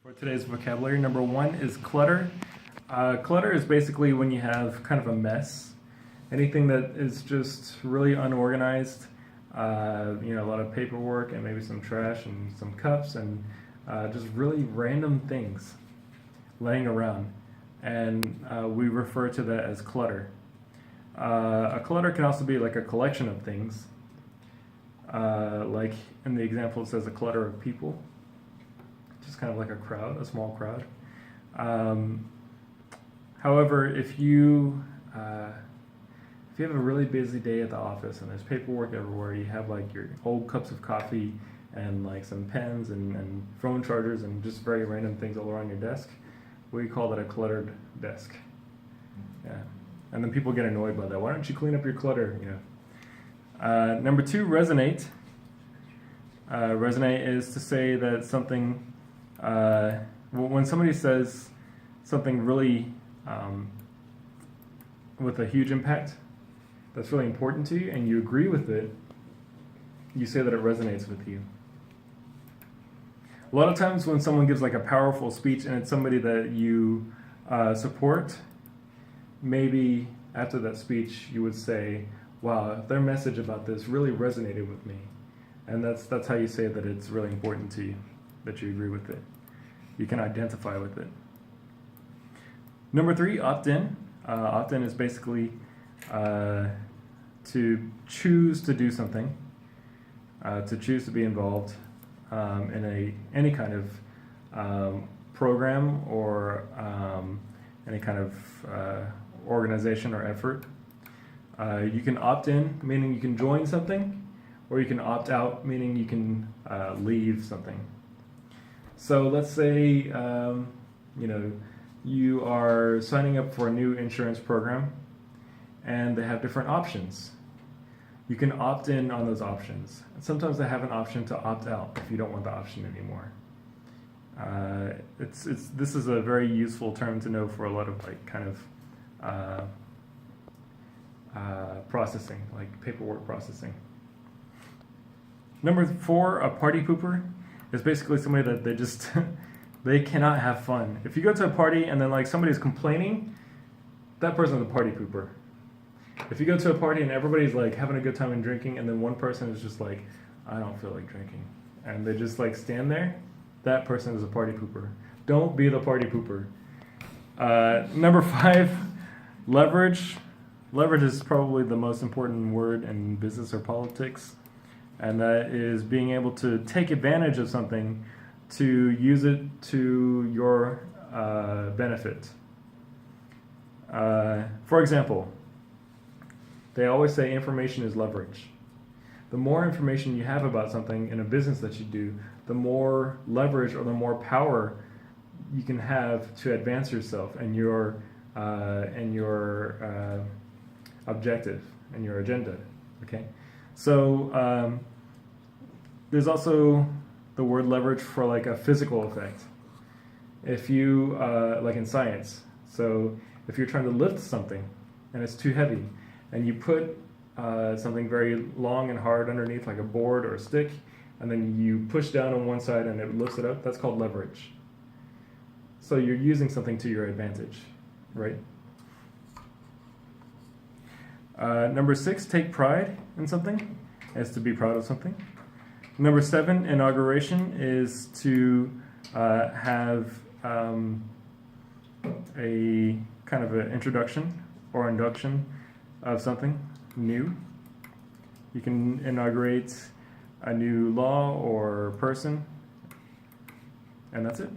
For today's vocabulary, number one is clutter. Clutter is basically when you have kind of a mess, anything that is just really unorganized, a lot of paperwork and maybe some trash and some cups and just really random things laying around. And we refer to that as clutter. A clutter can also be like a collection of things. Like in the example, it says a clutter of people. Just kind of like a crowd, a small crowd. However, if you have a really busy day at the office and there's paperwork everywhere, you have like your old cups of coffee and like some pens and phone chargers and just very random things all around your desk, we call that a cluttered desk. Yeah, and then people get annoyed by that. Why don't you clean up your clutter? Number two, resonate. Resonate is to say that something. When somebody says something really with a huge impact that's really important to you and you agree with it, you say that it resonates with you. A lot of times when someone gives like a powerful speech and it's somebody that you support, maybe after that speech you would say, wow, their message about this really resonated with me. And that's how you say that it's really important to you, that you agree with it. You can identify with it. Number three, Optin. Optin is basically to choose to do something, to choose to be involved in any kind of program or any kind of organization or effort. You can opt in, meaning you can join something, or you can opt out, meaning you can leave something. So let's say you are signing up for a new insurance program and they have different options. You can opt in on those options. Sometimes they have an option to opt out if you don't want the option anymore. This is a very useful term to know for a lot of like kind of processing, like paperwork processing. Number four, a party pooper is basically somebody that they just they cannot have fun. If you go to a party and then like somebody's complaining, that person's a party pooper. If you go to a party and everybody's like having a good time and drinking and then one person is just like, I don't feel like drinking, and they just like stand there, that person is a party pooper. Don't be the party pooper. Number five, leverage. Leverage is probably the most important word in business or politics. And that is being able to take advantage of something to use it to your benefit. For example, they always say information is leverage. The more information you have about something in a business that you do, the more leverage or the more power you can have to advance yourself and your objective and your agenda. Okay, so there's also the word leverage for like a physical effect. If you, like in science, so if you're trying to lift something and it's too heavy and you put something very long and hard underneath like a board or a stick and then you push down on one side and it lifts it up, that's called leverage. So you're using something to your advantage, right? Number six, take pride in something, is to be proud of something. Number seven, inauguration, is to have a kind of an introduction or induction of something new. You can inaugurate a new law or person, and that's it.